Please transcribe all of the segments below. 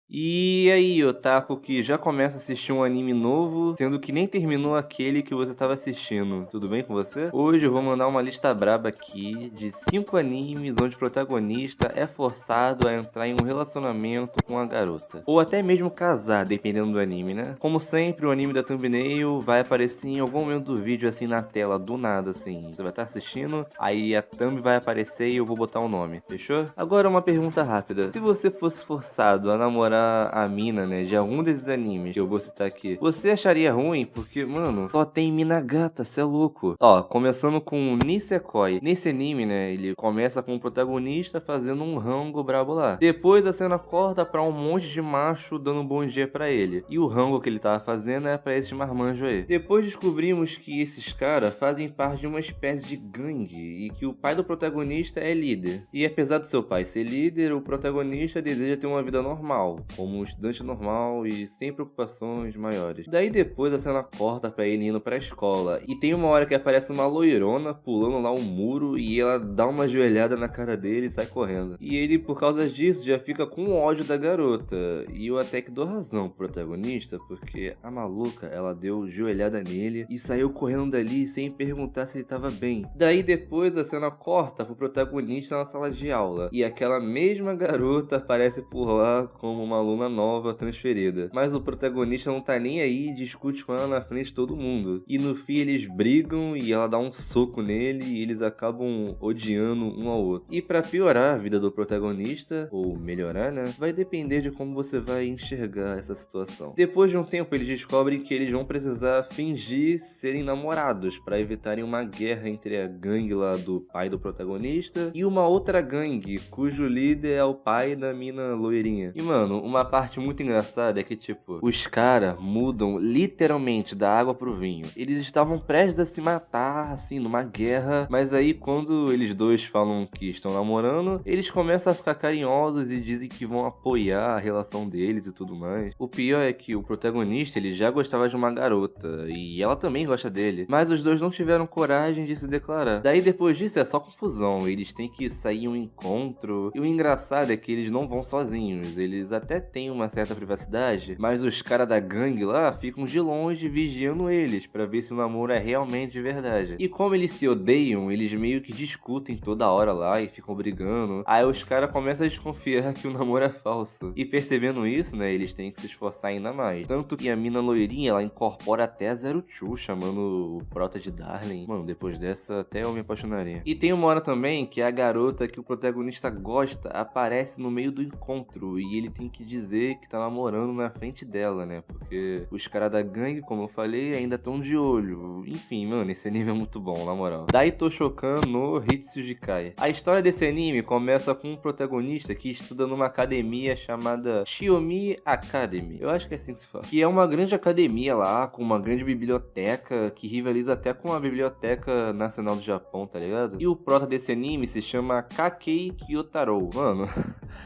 E aí, otaku que já começa a assistir um anime novo, sendo que nem terminou aquele que você estava assistindo. Tudo bem com você? Hoje eu vou mandar uma lista braba aqui de 5 animes onde o protagonista é forçado a entrar em um relacionamento com a garota. Ou até mesmo casar, dependendo do anime, né? Como sempre, o anime da thumbnail vai aparecer em algum momento do vídeo, assim, na tela, do nada, assim. Você vai estar assistindo, aí a thumb vai aparecer e eu vou botar o nome, fechou? Agora uma pergunta rápida. Se você fosse forçado a namorar a mina, né, de algum desses animes que eu vou citar aqui, você acharia ruim? Porque, mano, só tem mina gata, cê é louco. Ó, começando com Nisekoi. Nesse anime, né, ele começa com o protagonista fazendo um rango brabo lá. Depois a cena corta pra um monte de macho dando um bom dia pra ele. E o rango que ele tava fazendo é pra esse marmanjo aí. Depois descobrimos que esses caras fazem parte de uma espécie de gangue e que o pai do protagonista é líder. E apesar do seu pai ser líder, o protagonista deseja ter uma vida normal, como um estudante normal e sem preocupações maiores. Daí depois a cena corta pra ele indo pra escola. E tem uma hora que aparece uma loirona pulando lá um muro e ela dá uma joelhada na cara dele e sai correndo. E ele, por causa disso, já fica com ódio da garota. E eu até que dou razão pro protagonista, porque a maluca, ela deu joelhada nele e saiu correndo dali sem perguntar se ele tava bem. Daí depois a cena corta pro protagonista na sala de aula. E aquela mesma garota aparece por lá como uma aluna nova transferida. Mas o protagonista não tá nem aí e discute com ela na frente de todo mundo. E no fim eles brigam e ela dá um soco nele e eles acabam odiando um ao outro. E pra piorar a vida do protagonista, ou melhorar, né, vai depender de como você vai enxergar essa situação. Depois de um tempo eles descobrem que eles vão precisar fingir serem namorados pra evitarem uma guerra entre a gangue lá do pai do protagonista e uma outra gangue cujo líder é o pai da mina loirinha. E mano, uma parte muito engraçada é que tipo, os caras mudam literalmente da água pro vinho. Eles estavam prestes a se matar, assim, numa guerra, mas aí quando eles dois falam que estão namorando, eles começam a ficar carinhosos e dizem que vão apoiar a relação deles e tudo mais. O pior é que o protagonista, ele já gostava de uma garota, e ela também gosta dele, mas os dois não tiveram coragem de se declarar. Daí depois disso é só confusão, eles têm que sair em um encontro, e o engraçado é que eles não vão sozinhos, eles até têm uma certa privacidade, mas os caras da gangue lá ficam de longe vigiando eles, pra ver se o namoro é realmente de verdade. E como eles se odeiam, eles meio que discutem toda hora lá e ficam brigando, aí os caras começam a desconfiar que o namoro é falso. E percebendo isso, né, eles têm que se esforçar ainda mais. Tanto que a mina loirinha, ela incorpora até a Zero Two, chamando o prota de Darling. Mano, depois dessa até eu me apaixonaria. E tem uma hora também que a garota que o protagonista gosta aparece no meio do encontro e ele tem que dizer que tá namorando na frente dela, né? Porque os caras da gangue, como eu falei, ainda estão de olho. Enfim, mano, esse anime é muito bom, na moral. Daito Shokan no Hitsujikai. A história desse anime começa com um protagonista que estuda numa academia chamada Shiomi Academy. Eu acho que é assim que se fala. Que é uma grande academia lá, com uma grande biblioteca que rivaliza até com a Biblioteca Nacional do Japão, tá ligado? E o prota desse anime se chama Kakei Kyotaro. Mano,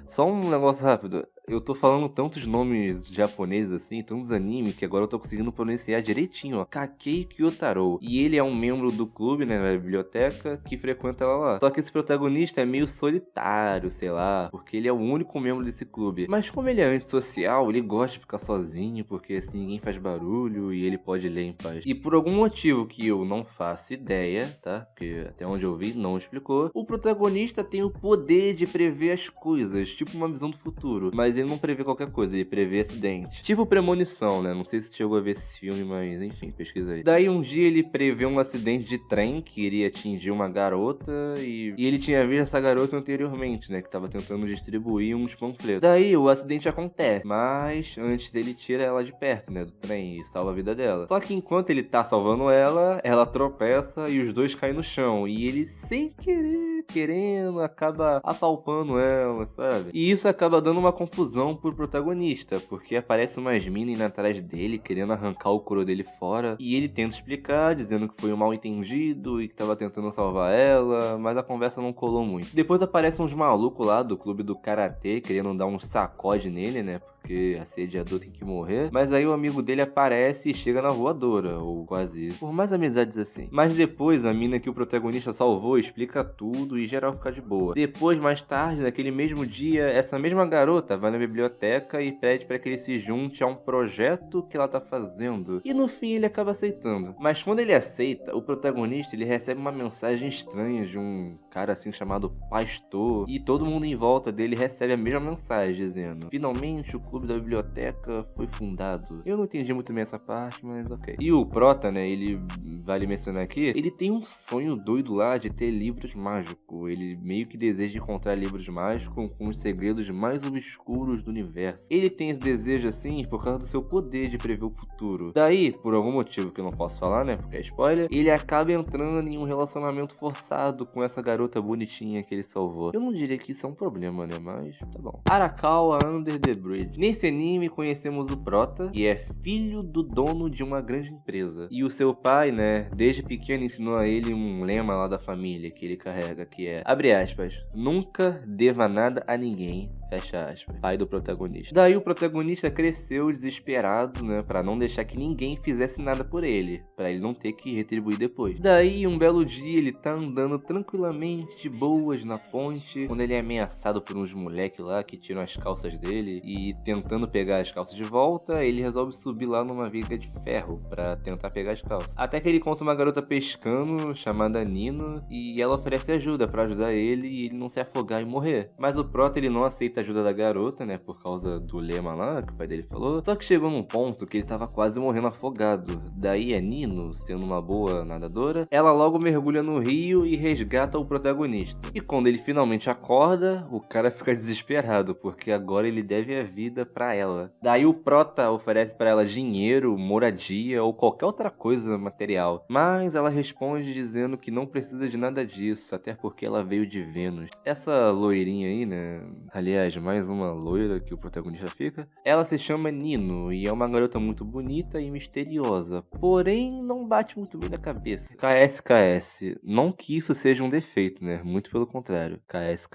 só um negócio rápido. Eu tô falando tantos nomes japoneses assim, tantos animes, que agora eu tô conseguindo pronunciar direitinho, ó. Kakei Kyotaro. E ele é um membro do clube, né, da biblioteca, que frequenta ela lá. Só que esse protagonista é meio solitário, sei lá, porque ele é o único membro desse clube. Mas como ele é antissocial, ele gosta de ficar sozinho, porque assim ninguém faz barulho e ele pode ler em paz. E por algum motivo que eu não faço ideia, tá? Porque até onde eu vi não explicou, o protagonista tem o poder de prever as coisas, tipo uma visão do futuro. Mas ele não prevê qualquer coisa, ele prevê acidente. Tipo Premonição, né? Não sei se chegou a ver esse filme, mas enfim, pesquisa aí. Daí um dia ele prevê um acidente de trem que iria atingir uma garota e ele tinha visto essa garota anteriormente, né? Que tava tentando distribuir uns panfletos. Daí o acidente acontece, mas antes ele tira ela de perto, né? Do trem e salva a vida dela. Só que enquanto ele tá salvando ela, ela tropeça e os dois caem no chão. E ele, sem querer, querendo, acaba apalpando ela, sabe? E isso acaba dando uma confusão pro protagonista, porque aparece umas minas indo atrás dele, querendo arrancar o couro dele fora, e ele tenta explicar, dizendo que foi um mal entendido e que tava tentando salvar ela, mas a conversa não colou muito. Depois aparecem uns malucos lá do clube do karatê, querendo dar um sacode nele, né? Porque assediador tem que morrer. Mas aí o amigo dele aparece e chega na voadora, ou quase isso. Por mais amizades assim. Mas depois a mina que o protagonista salvou explica tudo e geral fica de boa. Depois, mais tarde, naquele mesmo dia, essa mesma garota vai na biblioteca e pede para que ele se junte a um projeto que ela tá fazendo. E no fim ele acaba aceitando. Mas quando ele aceita, o protagonista ele recebe uma mensagem estranha de um cara assim chamado Pastor. E todo mundo em volta dele recebe a mesma mensagem dizendo: finalmente o clube da biblioteca foi fundado. Eu não entendi muito bem essa parte, mas ok. E o prota, né, ele vale mencionar aqui, ele tem um sonho doido lá de ter livros mágicos. Ele meio que deseja encontrar livros mágicos com os segredos mais obscuros do universo. Ele tem esse desejo assim por causa do seu poder de prever o futuro. Daí, por algum motivo que eu não posso falar, né, porque é spoiler, ele acaba entrando em um relacionamento forçado com essa garota bonitinha que ele salvou. Eu não diria que isso é um problema, né, mas tá bom. Arakawa Under the Bridge. Nesse anime conhecemos o prota, que é filho do dono de uma grande empresa. E o seu pai, né, desde pequeno ensinou a ele um lema lá da família que ele carrega, que é, abre aspas, nunca deva nada a ninguém, fecha aspas, pai do protagonista. Daí o protagonista cresceu desesperado, né, pra não deixar que ninguém fizesse nada por ele, pra ele não ter que retribuir depois. Daí um belo dia ele tá andando tranquilamente, de boas, na ponte, quando ele é ameaçado por uns moleques lá que tiram as calças dele e tentando pegar as calças de volta, ele resolve subir lá numa viga de ferro pra tentar pegar as calças. Até que ele encontra uma garota pescando chamada Nino e ela oferece ajuda pra ajudar ele e ele não se afogar e morrer. Mas o prota ele não aceita a ajuda da garota, né, por causa do lema lá que o pai dele falou. Só que chegou num ponto que ele tava quase morrendo afogado. Daí a Nino, sendo uma boa nadadora, ela logo mergulha no rio e resgata o protagonista. E quando ele finalmente acorda, o cara fica desesperado, porque agora ele deve a vida pra ela. Daí o prota oferece pra ela dinheiro, moradia ou qualquer outra coisa material. Mas ela responde dizendo que não precisa de nada disso, até porque ela veio de Vênus. Essa loirinha aí, né? Aliás, mais uma loira que o protagonista fica. Ela se chama Nino e é uma garota muito bonita e misteriosa, porém não bate muito bem na cabeça. KS. Não que isso seja um defeito, né? Muito pelo contrário. KS.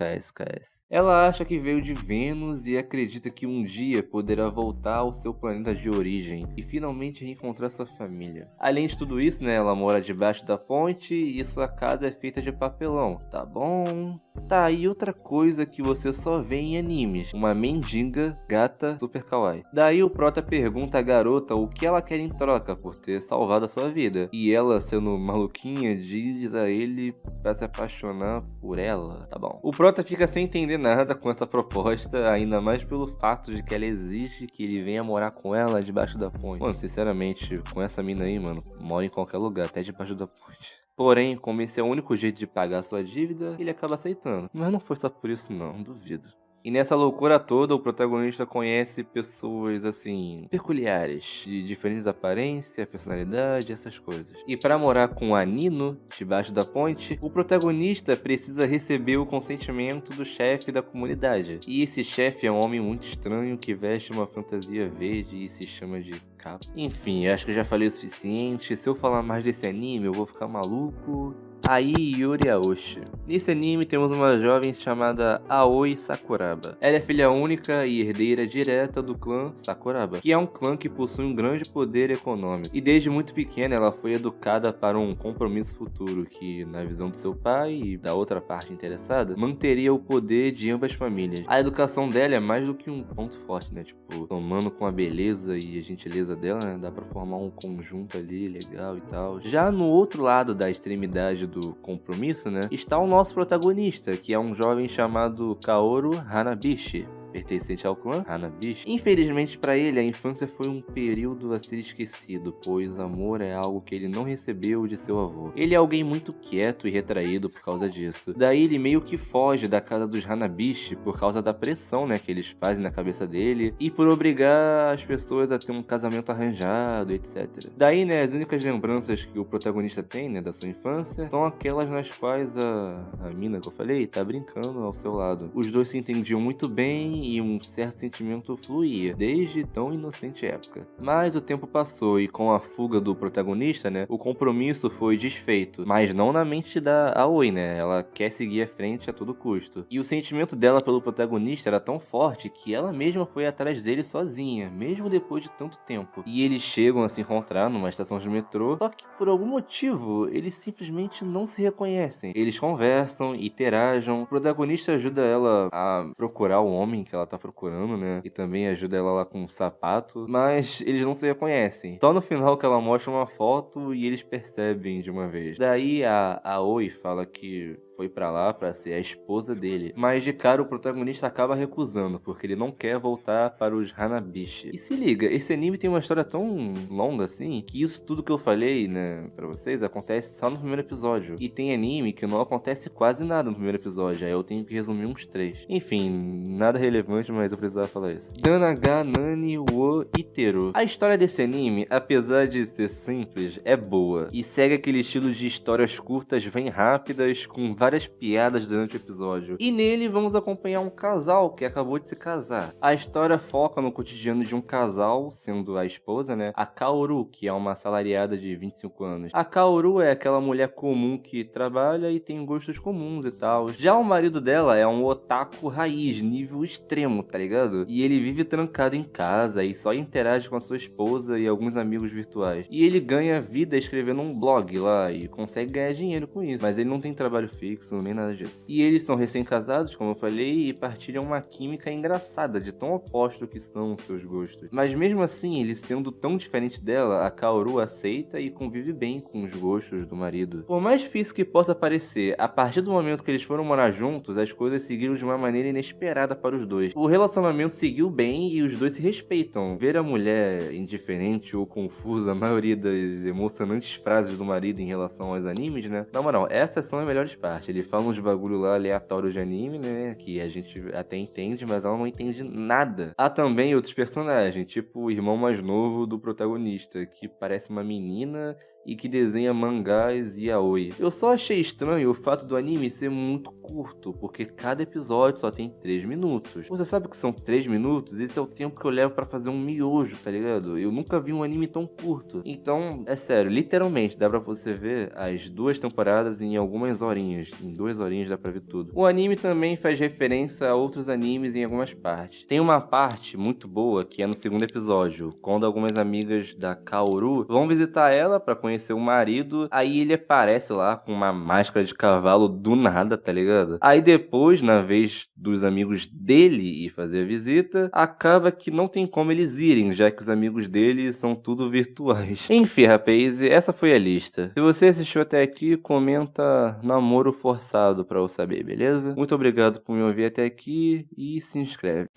Ela acha que veio de Vênus e acredita que um dia poderá voltar ao seu planeta de origem e finalmente reencontrar sua família. Além de tudo isso, né, ela mora debaixo da ponte e sua casa é feita de papelão, tá bom? Tá, e outra coisa que você só vê em animes, uma mendiga gata super kawaii. Daí o prota pergunta à garota o que ela quer em troca por ter salvado a sua vida. E ela, sendo maluquinha, diz a ele pra se apaixonar por ela, tá bom. O prota fica sem entender nada com essa proposta, ainda mais pelo fato de que ela exige que ele venha morar com ela debaixo da ponte. Mano, sinceramente, com essa mina aí, mano, mora em qualquer lugar, até debaixo da ponte. Porém, como esse é o único jeito de pagar sua dívida, ele acaba aceitando. Mas não foi só por isso não, duvido. E nessa loucura toda, o protagonista conhece pessoas, assim, peculiares, de diferentes aparências, personalidade, essas coisas. E para morar com a Nino, debaixo da ponte, o protagonista precisa receber o consentimento do chefe da comunidade. E esse chefe é um homem muito estranho que veste uma fantasia verde e se chama de Capa. Enfim, acho que eu já falei o suficiente. Se eu falar mais desse anime, eu vou ficar maluco. Ai Yuri Aoshi. Nesse anime temos uma jovem chamada Aoi Sakuraba. Ela é filha única e herdeira direta do clã Sakuraba, que é um clã que possui um grande poder econômico. E desde muito pequena ela foi educada para um compromisso futuro que, na visão do seu pai e da outra parte interessada, manteria o poder de ambas famílias. A educação dela é mais do que um ponto forte, né? Tipo, somando com a beleza e a gentileza dela, né? Dá pra formar um conjunto ali legal e tal. Já no outro lado da extremidade do compromisso, né, está o nosso protagonista, que é um jovem chamado Kaoru Hanabishi, pertencente ao clã Hanabishi. Infelizmente para ele, a infância foi um período a ser esquecido, pois amor é algo que ele não recebeu de seu avô. Ele é alguém muito quieto e retraído por causa disso. Daí ele meio que foge da casa dos Hanabishi por causa da pressão, né, que eles fazem na cabeça dele e por obrigar as pessoas a ter um casamento arranjado, etc. Daí, né, as únicas lembranças que o protagonista tem, né, da sua infância são aquelas nas quais a mina que eu falei tá brincando ao seu lado. Os dois se entendiam muito bem bem e um certo sentimento fluía, desde tão inocente época. Mas o tempo passou e com a fuga do protagonista, né, o compromisso foi desfeito, mas não na mente da Aoi, né, ela quer seguir à frente a todo custo. E o sentimento dela pelo protagonista era tão forte que ela mesma foi atrás dele sozinha, mesmo depois de tanto tempo. E eles chegam a se encontrar numa estação de metrô, só que por algum motivo eles simplesmente não se reconhecem. Eles conversam, interagem, o protagonista ajuda ela a procurar o homem que ela tá procurando, né, e também ajuda ela lá com um sapato, mas eles não se reconhecem. Só no final que ela mostra uma foto e eles percebem de uma vez. Daí a Aoi fala que foi pra lá pra ser a esposa dele, mas de cara o protagonista acaba recusando, porque ele não quer voltar para os Hanabishi. E se liga, esse anime tem uma história tão longa assim, que isso tudo que eu falei, né, pra vocês, acontece só no primeiro episódio. E tem anime que não acontece quase nada no primeiro episódio, aí eu tenho que resumir uns 3. Enfim, nada relevante, mas eu precisava falar isso. Danaga Nani wo Iteru. A história desse anime, apesar de ser simples, é boa, e segue aquele estilo de histórias curtas bem rápidas, com várias piadas durante o episódio. E nele vamos acompanhar um casal que acabou de se casar. A história foca no cotidiano de um casal, sendo a esposa, né, a Kaoru, que é uma assalariada de 25 anos. A Kaoru é aquela mulher comum que trabalha e tem gostos comuns e tal. Já o marido dela é um otaku raiz, nível extremo, tá ligado? E ele vive trancado em casa e só interage com a sua esposa e alguns amigos virtuais. E ele ganha vida escrevendo um blog lá e consegue ganhar dinheiro com isso, mas ele não tem trabalho fixo, nem nada disso. E eles são recém-casados, como eu falei, e partilham uma química engraçada, de tão oposto que são seus gostos. Mas mesmo assim, ele sendo tão diferente dela, a Kaoru aceita e convive bem com os gostos do marido. Por mais difícil que possa parecer, a partir do momento que eles foram morar juntos, as coisas seguiram de uma maneira inesperada para os dois. O relacionamento seguiu bem e os dois se respeitam. Ver a mulher indiferente ou confusa, a maioria das emocionantes frases do marido em relação aos animes, né? Na moral, essas são as melhores partes. Ele fala uns bagulho lá aleatório de anime, né? Que a gente até entende, mas ela não entende nada. Há também outros personagens, tipo o irmão mais novo do protagonista, que parece uma menina e que desenha mangás e yaoi. Eu só achei estranho o fato do anime ser muito curto, porque cada episódio só tem 3 minutos. Você sabe o que são 3 minutos? Esse é o tempo que eu levo pra fazer um miojo, tá ligado? Eu nunca vi um anime tão curto. Então, é sério, literalmente dá pra você ver as 2 temporadas em algumas horinhas. Em 2 horinhas dá pra ver tudo. O anime também faz referência a outros animes em algumas partes. Tem uma parte muito boa que é no segundo episódio, quando algumas amigas da Kaoru vão visitar ela pra conhecer o marido, aí ele aparece lá com uma máscara de cavalo do nada, tá ligado? Aí depois, na vez dos amigos dele ir fazer a visita, acaba que não tem como eles irem, já que os amigos dele são tudo virtuais. Enfim, rapaz, essa foi a lista. Se você assistiu até aqui, comenta namoro forçado pra eu saber, beleza? Muito obrigado por me ouvir até aqui e se inscreve.